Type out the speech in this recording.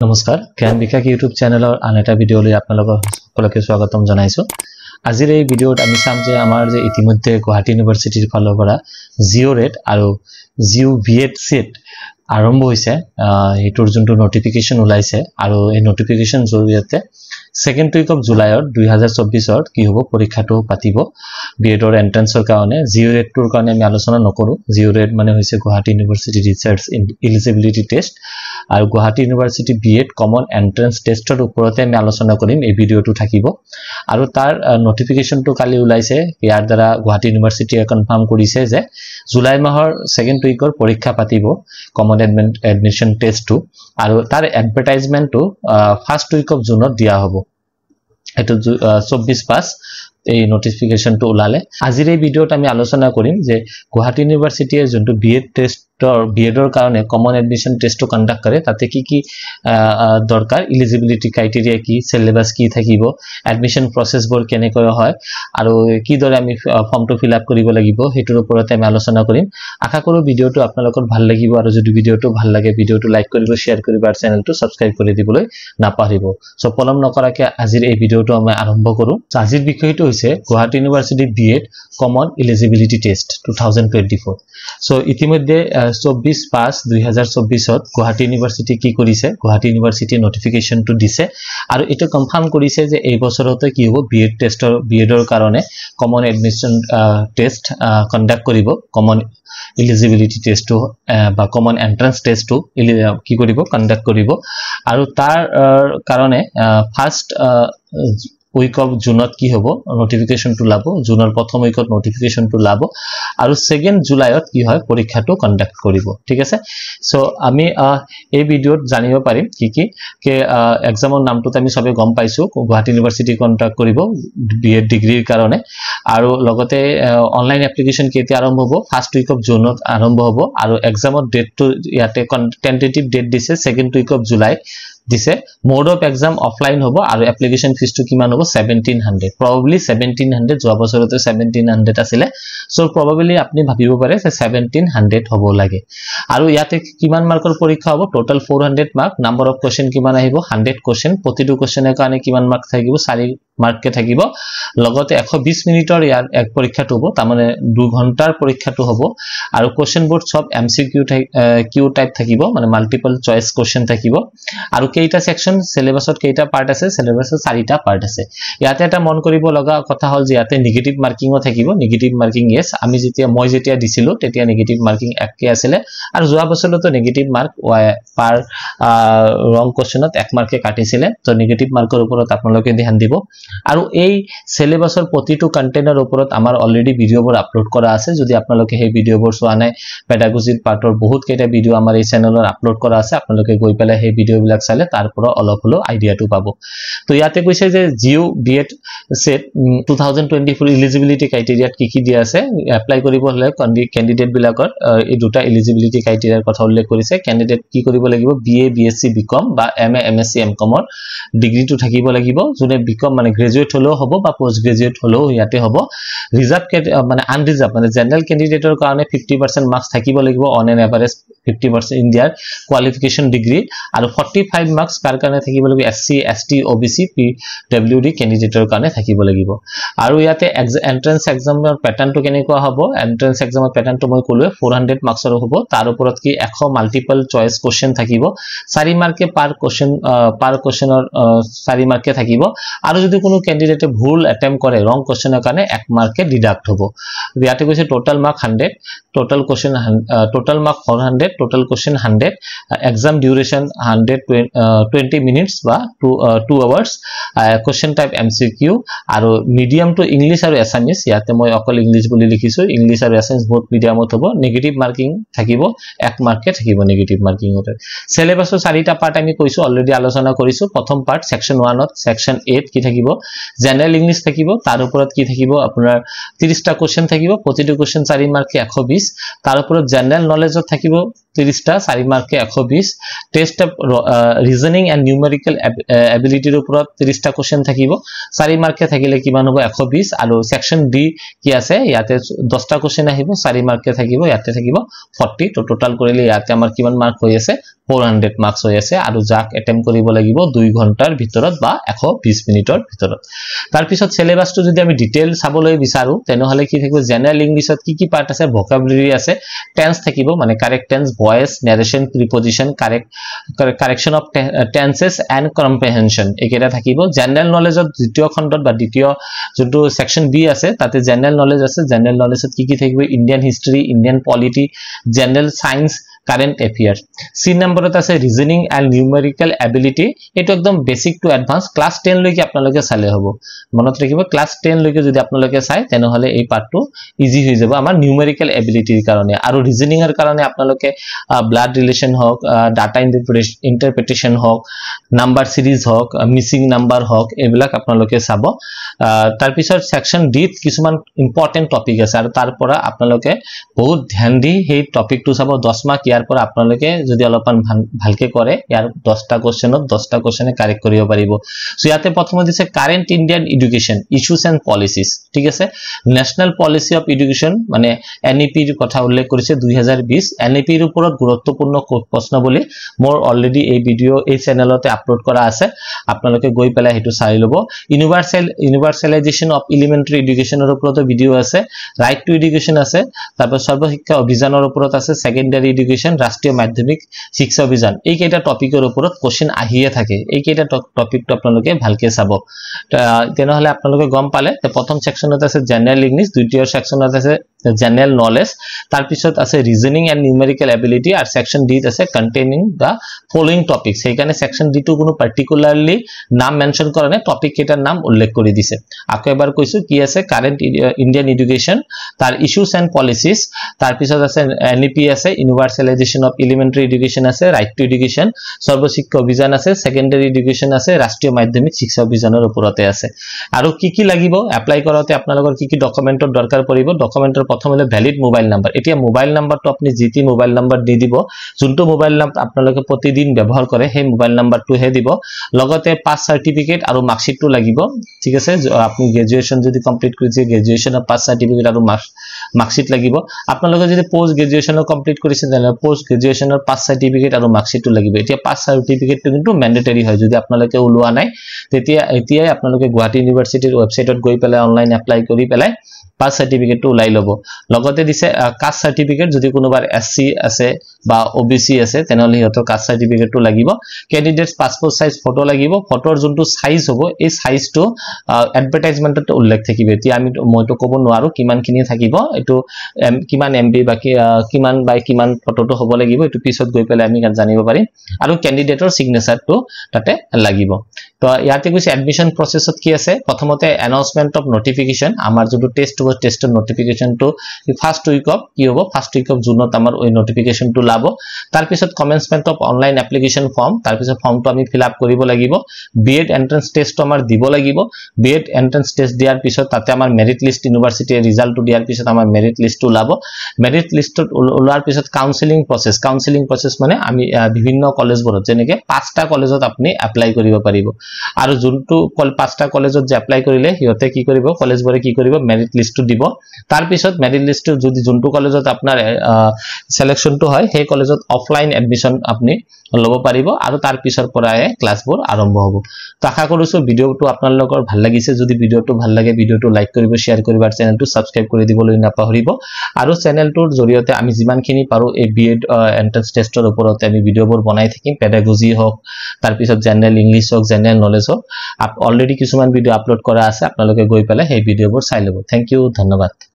নমস্কাৰ জ্ঞান বিকাশ ইউটিউব চেনেলৰ আন এটা ভিডিঅলৈ আপোনালোকক সকলোকে স্বাগতম জনাইছো আজিৰ এই ভিডিঅ'ত আমি চাম যে আমাৰ যে ইতিমধ্যে গুৱাহাটী ইউনিভাৰ্চিটিৰ ফালৰ পৰা জিও ৰেট আৰু জিও ভিএট সেট আৰম্ভ হৈছে এটোৰ যোনটো নটিফিকেশন ওলাইছে আৰু এই নটিফিকেশন জৰিয়তে সেকেন্ড উইক অফ জুলাইৰ 2024 কি হ'ব পৰীক্ষাটো পাতিব বিএডৰ এন্ট্ৰেন্সৰ কাৰণে জিও ৰেটৰ কাৰণে আমি আলোচনা নকৰো জিও ৰেট মানে হৈছে Guwahati university research eligibility test আৰু Guwahati university BEd common entrance টেষ্টৰ ওপৰতে আমি আলোচনা কৰিম এই ভিডিঅটো থাকিব আৰু তাৰ নটিফিকেশনটো কালি ওলাইছে ইয়াৰ দ্বাৰা গুৱাহাটী ইউনিভাৰ্চিটিয়ে কনফাৰ্ম কৰিছে যে জুলাই মাহৰ সেকেন্ড উইকৰ পৰীক্ষা পাতিব কমন এডমিশন টেষ্টটো আৰু তাৰ এডভাৰটাইজমেন্টটো ফাৰ্স্ট উইক অফ জুনত দিয়া হ'ব এটো 24/5 এই নটিফিকেশনটো ওলালে আজিৰ এই ভিডিঅত আমি আলোচনা কৰিম যে গুৱাহাটী ইউনিভাৰ্চিটিয়ে যোনটো বিএড বিএডৰ কাৰণে কমন এডমিশন টেষ্টটো কন্ডাক্ট কৰে তাতে কি দৰকাৰ এলিজিবিলিটি ক্ৰাইটেৰিয়া কি সিলেবাস কি থাকিব এডমিশন প্ৰসেস বৰ কেনেকৈ হয় আৰু কি দৰে আমি ফৰ্মটো ফিল আপ কৰিব লাগিব হেতুৰ ওপৰতে আমি আলোচনা কৰিম আশা কৰো ভিডিঅটো আপোনালোকৰ ভাল লাগিব আৰু যদি ভিডিঅটো ভাল লাগে ভিডিঅটো লাইক কৰিব শেয়াৰ কৰিব আৰু চেনেলটো সাবস্ক্ৰাইব কৰি দিবলৈ নাপাহৰিব সো পলম নকৰাকে আজিৰ এই ভিডিঅটো আমি আৰম্ভ কৰো আজিৰ বিষয়টো হৈছে Guwahati university BEd common eligibility test 2024 so ইতিমধ্যে 24/5/2024 গুৱাহাটী ইউনিভাৰ্চিটি কি কৰিছে গুৱাহাটী ইউনিভাৰ্চিটি নটিফিকেশনটো দিছে আৰু এটা কনফাৰ্ম কৰিছে যে এই বছৰতে কি হ'ব বিএড টেষ্টৰ বিএডৰ কাৰণে কমন এডমিশন টেষ্ট কন্ডাক্ট কৰিব কমন এলিজিবিলিটি টেষ্টটো বা কমন এন্ট্ৰেন্স টেষ্টটো কি কৰিব কন্ডাক্ট কৰিব আৰু তাৰ কাৰণে ফাৰ্স্ট উইক অফ জুনত কি হ'ব নটিফিকেশনটো লাব জুনৰ প্ৰথম উইকত নটিফিকেশনটো লাব আৰু সেকেন্ড জুলাইত কি হয় পৰীক্ষাটো কন্ডাক্ট কৰিব ঠিক আছে সো আমি এই ভিডিঅত জানিব পাৰিম কি এক্সামৰ নামটো আমি সবে গম পাইছো গুৱাহাটী ইউনিভাৰ্চিটি কন্ডাক্ট কৰিব বিএড ডিগ্ৰীৰ কাৰণে আৰু লগতে অনলাইন এপ্লিকেশন কেতিয়া আৰম্ভ হ'ব ফাৰ্স্ট উইক অফ জুনত আৰম্ভ হ'ব আৰু এক্সামৰ ডেটটো ইয়াতে টেন্টেটিভ ডেট দিছে সেকেন্ড উইক অফ জুলাই দিছে মোড অফ এক্সাম অফলাইন হ'ব আৰু এপ্লিকেশন ফিজটো কিমান হ'ব 1700 probably 1700 যোৱা বছৰতে 1700 আছিল সো probably আপুনি ভাবিব পাৰে যে 1700 হ'ব লাগে আৰু ইয়াতে কিমান মাৰ্কৰ পৰীক্ষা হ'ব total 400 mark number of question কিমান আহিব 100 কোৱেশ্চন প্ৰতিটো কোৱেশ্চনৰ কাৰণে কিমান মাৰ্ক থাকিব 4 মাৰ্ককে থাকিব লগতে 120 মিনিটৰ ইয়াৰ এক পৰীক্ষাটো হ'ব তাৰমানে 2 ঘণ্টাৰ পৰীক্ষাটো হ'ব আৰু কোৱেশ্চন বোৰ্ড সব এমসিকিউ কিউ টাইপ থাকিব মানে মাল্টিপল চয়েস কোৱেশ্চন থাকিব আৰু কেইটা সেকশন সিলেবাসত কেইটা পাৰ্ট আছে সিলেবাসত 4টা পাৰ্ট আছে ইয়াতে এটা মন কৰিব লগা কথা হল যে ইয়াতে নেগেটিভ মাৰ্কিংও থাকিব নেগেটিভ মাৰ্কিং yes আমি মই যেতিয়া দিছিলো তেতিয়া নেগেটিভ মাৰ্কিং একে আছিল আৰু যোৱা বছৰতো নেগেটিভ মাৰ্ক পাৰ ৰং কোৱেশ্চনত 1 মাৰ্কে কাটিছিল তো নেগেটিভ মাৰ্কৰ ওপৰত আপোনালোকে ধ্যান দিব আৰু এই সিলেবাসৰ প্ৰতিটো কন্টেনৰ ওপৰত আমাৰ অলৰেডি ভিডিঅবোৰ আপলোড কৰা আছে যদি আপোনালোকে এই ভিডিঅবোৰ চোৱা নাই পেডাগজিৰ পাৰ্টৰ বহুত কেইটা ভিডিঅ আমাৰ এই চেনেলত আপলোড কৰা আছে আপোনালোকে গৈ পেলাই এই ভিডিঅবিলাক চালে তাৰ পৰা অলপ হলো আইডিয়াটো পাব তো ইয়াতে কৈছে যে জিও বিএড সেট 2024 এলিজিবিলিটি ক্ৰাইটেৰিয়াত কি দিয়া আছে এপ্লাই কৰিব হলে ক্যান্ডিডেট বিলাকৰ এই দুটা এলিজিবিলিটি ক্ৰাইটেৰিয়াৰ কথা উল্লেখ কৰিছে ক্যান্ডিডেট কি কৰিব লাগিব বিএ বিএসসি বিকম বা এমএ এমএসসি এমকমৰ ডিগ্ৰীটো থাকিব লাগিব যোনে বিকম মানে গ্ৰেজুৱেট হলেও হ'ব বা পোষ্ট গ্ৰেজুৱেট হলেও ইয়াতে হ'ব ৰিজাৰ্ভ মানে আনৰিজাৰ্ভ মানে জেনাৰেল ক্যান্ডিডেটৰ কাৰণে 50% মাৰ্কস থাকিব লাগিব অন এন এভাৰেজ 50% ইন দিয়াৰ কোৱালিফিকেশন ডিগ্ৰী আৰু 45 মাৰ্কস কাৰ কাৰণে থাকিব লাগিব এসসি এসটি ওবিসি পিডব্লিউডি ক্যান্ডিডেটৰ কাৰণে থাকিব লাগিব আৰু ইয়াতে এন্ট্ৰেন্স এক্সামৰ প্যাটাৰ্নটো কেনেকুৱা হ'ব এন্ট্ৰেন্স এক্সামৰ প্যাটাৰ্নটো মই কলো 400 মাৰ্কসৰ হ'ব তাৰ ওপৰত কি 100 মাল্টিপল চয়েস কোৱেশ্চন থাকিব 4 মাৰ্কে পাৰ কোৱেশ্চনৰ 4 মাৰ্কে থাকিব আৰু যদি কোনো ক্যান্ডিডেটে ভুল অ্যাটেম্প কৰে ৰং কোৱেশ্চনৰ কাৰণে 1 মাৰ্কে ডিডাক্ট হ'ব ইয়াতে কৈছে total mark 100 total question total mark 400 total question 100 exam duration 120 minutes বা 2 আৱাৰ্স কোৱেশ্চন টাইপ এমসিকিউ আৰু মিডিয়াম টু ইংলিশ আৰু এছামিজ ইয়াতে মই অকল ইংলিশ বুলি লিখিছো ইংলিশ আৰু এছামিজ বহুত মিডিয়ামত হ'ব নেগেটিভ মাৰ্কিং থাকিব 1 মাৰ্কে থাকিব নেগেটিভ মাৰ্কিং হতে সিলেবাসৰ 4টা পাৰ্ট আমি কৈছো অলৰেডি আলোচনা কৰিছো প্ৰথম পাৰ্ট সেকশন 1 ত সেকশন 8 কি থাকিব জেনাৰেল ইংলিশ থাকিব তাৰ ওপৰত কি থাকিব আপোনাৰ 30টা কোৱেশ্চন থাকিব প্ৰতিটো কোৱেশ্চন 4 মাৰ্কে 120 তাৰ ওপৰত জেনাৰেল নলেজত থাকিব 30টা 4 মাৰ্কে 120 test of reasoning and numerical এবিলিটিৰ ওপৰত 30টা কোশ্চেন থাকিব 4 মাৰ্কে থাকিলে কিমান হ'ব 120 আৰু সেকশন ডি কি আছে ইয়াতে 10টা কোশ্চেন আহিব 4 মাৰ্কে থাকিব ইয়াতে থাকিব 40 তো টোটাল কৰিলে ইয়াতে আমাৰ কিমান মাৰ্ক হৈ আছে 400 মাৰ্কস হৈ আছে আৰু যাক এটেম্প কৰিব লাগিব 2 ঘণ্টাৰ ভিতৰত বা 120 মিনিটৰ ভিতৰত তাৰ পিছত সিলেবাসটো যদি আমি ডিটেইল চাবলৈ বিচাৰো তেনেহলে কি থাকিব জেনাৰেল ইংলিশত কি পাৰ্ট আছে ভোকাবুলাৰি আছে টেন্স থাকিব মানে correct tense voice narration preposition correction of tenses and comprehension একেটা থাকিব জেনাৰেল নলেজত দ্বিতীয় খণ্ডত বা দ্বিতীয় যোনটো সেকশন বি আছে তাতে জেনাৰেল নলেজ আছে জেনাৰেল নলেজত কি থাকিব Indian history Indian polity general science current affairs C নম্বরত আছে রিজনিং এন্ড নিউমেরিক্যাল এবিলিটি এটো একদম বেসিক টু অ্যাডভান্স ক্লাস 10 লৈকে আপোনালোকে চালে হ'ব মনত ৰাখিব ক্লাস 10 লৈকে যদি আপোনালোকে চাই তেনেহলে এই পাৰ্টটো ইজি হৈ যাব আমাৰ নিউমেৰিক্যাল এবিলিটিৰ কাৰণে আৰু ৰিজনিংৰ কাৰণে আপোনালোকে ব্লাড ৰিলেশন হওক ডাটা ইন্টাৰপ্ৰিটেশন হওক নাম্বাৰ সিৰিজ হওক মিসিং নাম্বাৰ হওক এইবিলাক আপোনালোকে চাব তাৰ পিছত সেকশন ডি কিছুমান ইম্পৰ্টেন্ট টপিক আছে আৰু তাৰ পৰা আপোনালোকে বহুত ধ্যান দি সেই টপিকটো চাব 10 মাৰ্ক ইয়াৰ পৰা আপোনালোকে যদি অলপমান ভালকে কৰে ইয়াৰ 10টা কোশ্চেনত 10টা কোশ্চেনে কাৰেক্ট কৰিব পাৰিব সো ইয়াতে প্ৰথমে দিছে current Indian education issues and policies ঠিক আছে ন্যাশনাল পলিসি অফ এডুকেশন মানে এনইপি ৰ কথা উল্লেখ কৰিছে 2020 এনইপি ৰ ওপৰত গুৰুত্বপূৰ্ণ প্ৰশ্ন বুলি মোৰ অলৰেডি এই ভিডিও এই চেনেলতে আপলোড কৰা আছে আপোনালোকে গৈ পেলাই হেতু চাই লব ইউনিভাৰ্সালাইজেশন অফ এলিমেন্টাৰী এডুকেশনৰ ওপৰত ভিডিও আছে ৰাইট টু এডুকেশন আছে তাৰপৰ সৰ্বশিক্ষা অভিযানৰ ওপৰত আছে সেকেন্ডাৰী এডুকেশন ৰাষ্ট্ৰীয় মাধ্যমিক শিক্ষা অভিযান এই কেইটা টপিকৰ ওপৰত কোশ্চেন আহিয়ে থাকে এই কেইটা টপিকটো আপোনালোকে ভালকে চাব তেনেহলে আপোনালোকে গম পালে প্ৰথম সেকশনত আছে জেনাৰেল ইংলিশ দ্বিতীয় সেকশনত আছে জেনাৰেল নলেজ তাৰ পিছত আছে ৰিজনিং এন্ড নিউমেৰিক্যাল এবিলিটি আৰু সেকশন ডি আছে কন্টেইনিং দা ফলোইং টপিকস সেইকাৰণে সেকশন ডি টো কোনো পাৰ্টিকুলাৰলি নাম মেনশন কৰা নাই টপিক কেইটাৰ নাম উল্লেখ কৰি দিছে আকৌ এবাৰ কৈছো কি আছে কাৰেন্ট ইন্ডিয়ান এডুকেশন তাৰ ইস্যুস এন্ড পলিসিস তাৰ পিছত আছে এনইপি আছে ইউনিভাৰ্সালাইজেশন অফ এলিমেন্টাৰী এডুকেশন আছে ৰাইট টু এডুকেশন সৰ্বশিক্ষা অভিযান আছে সেকেন্ডাৰী এডুকেশন আছে ৰাষ্ট্ৰীয় মাধ্যমিক শিক্ষা অভিযানৰ ওপৰতে আছে আৰু কি লাগিব এপ্লাই কৰোতে আপোনালোকৰ কি ডকুমেন্টৰ দৰকাৰ পৰিব ডকুমেন্টৰ প্ৰথম হলে ভ্যালিড মোবাইল নাম্বাৰ এতিয়া মোবাইল নাম্বাৰটো আপুনি জিটি মোবাইল নাম্বাৰ দি দিব যোনটো মোবাইল নাম্বাৰ আপোনালোকে প্ৰতিদিন ব্যৱহাৰ কৰে সেই মোবাইল নাম্বাৰটো হে দিব লগতে পাস সাৰ্টিফিকেট আৰু মাৰ্কশিটটো লাগিব ঠিক আছে আপুনি গ্ৰেজুৱেচন যদি কমপ্লিট কৰিছে গ্ৰেজুৱেচনৰ পাস সাৰ্টিফিকেট আৰু মাৰ্কশিট লাগিব আপোনালোকে যদি পোষ্ট গ্ৰেজুৱেচনৰ কমপ্লিট কৰিছে তেনে পোষ্ট গ্ৰেজুৱেচনৰ পাস সাৰ্টিফিকেট আৰু মাৰ্কশিটটো লাগিব এতিয়া পাস সাৰ্টিফিকেটটো কিন্তু ম্যান্ডেটৰী হয় যদি আপোনালোকে ওলোৱা নাই তেতিয়া এতিয়াই আপোনালোকে গুৱাহাটী ইউনিভাৰ্সিটিৰ ৱেবসাইটত গৈ পেলাই অনলাইন এপ্লাই কৰি পেলাই পাস সাৰ্টিফিকেটটো উলাই লব লগতে দিছে কাষ্ট সাৰ্টিফিকেট যদি কোনোবাৰ এসসি আছে বা ওবিসি আছে তেনেহলে হিহঁতৰ কাষ্ট সাৰ্টিফিকেটটো লাগিব ক্যান্ডিডেটস পাসপোৰ্ট সাইজ ফটো লাগিব ফটোৰ যোনটো সাইজ হ'ব এই সাইজটো এডভাৰটাইজমেন্টত উল্লেখ থাকিব এতিয়া আমি মইতো ক'ব নোৱাৰো কিমানখিনি থাকিব এটো কিমান এমবি বা কিমান বাই কিমান ফটোটো হ'ব লাগিব এটো পিছত গৈ পেলাই আমি জানিব পাৰিম আৰু ক্যান্ডিডেটৰ সিগনেচাৰটো তাতে লাগিব তো ইয়াতে কৈছে এডমিশন প্ৰসেছত কি আছে প্ৰথমতে এনাউন্সমেন্ট অফ নোটিফিকেশন আমাৰ যোনটো টেষ্টৰ নোটিফিকেশনটো ফাৰ্স্ট উইক অফ কি হ'ব ফাৰ্স্ট উইক অফ জুনত আমাৰ ওই নোটিফিকেশনটো লাব তাৰ পিছত commencement of online application form তাৰ পিছত ফৰ্মটো আমি ফিল আপ কৰিব লাগিব বিএড এন্ট্ৰান্স টেস্ট আমাৰ দিব লাগিব বিএড এন্ট্ৰান্স টেস্ট দিয়াৰ পিছত তাতে আমাৰ মেৰিট লিষ্ট ইউনিভাৰ্সিটিৰ ৰিজাল্টটো দিয়াৰ পিছত আমাৰ মেৰিট লিষ্টটো লাব মেৰিট লিষ্টত ওলোৱাৰ পিছত কাউন্সেলিং প্ৰসেস মানে আমি বিভিন্ন কলেজবোৰত যেনেকে 5টা কলেজত আপুনি এপ্লাই কৰিব পাৰিব আৰু যোনটো 5টা কলেজত যে এপ্লাই কৰিলে হিয়তে কি কৰিব কলেজবোৰে কি কৰিব মেৰিট লিষ্টটো দিব তাৰ পিছত মেৰিট লিষ্টটো যদি যোনটো কলেজত আপোনাৰ সিলেকশনটো হয় সেই কলেজত অফলাইন এডমিশন আপুনি লব পাৰিব আৰু তাৰ পিছৰ পৰাই ক্লাছবোৰ আৰম্ভ হ'ব তো আশা কৰিছো ভিডিওটো আপোনালোকৰ ভাল লাগিছে যদি ভিডিওটো ভাল লাগে ভিডিওটো লাইক কৰিব শেয়াৰ কৰিব আৰু চেনেলটো সাবস্ক্ৰাইব কৰি দিবলৈ নাপাহৰিব আৰু চেনেলটোৰ জৰিয়তে আমি যিমানখিনি পাৰো এই বিএড এন্ট্ৰান্স টেষ্টৰ ওপৰত আমি ভিডিওবোৰ বনাই থাকিম পেডাগজি হওক তাৰ পিছত জেনাৰেল ইংলিশ হওক জেনাৰেল নলেজ হওক অলৰেডি কিছুমান ভিডিও আপলোড কৰা আছে আপোনালোকে গৈ পেলাই সেই ভিডিওবোৰ চাই লব থ্যাংক ইউ ধন্যবাদ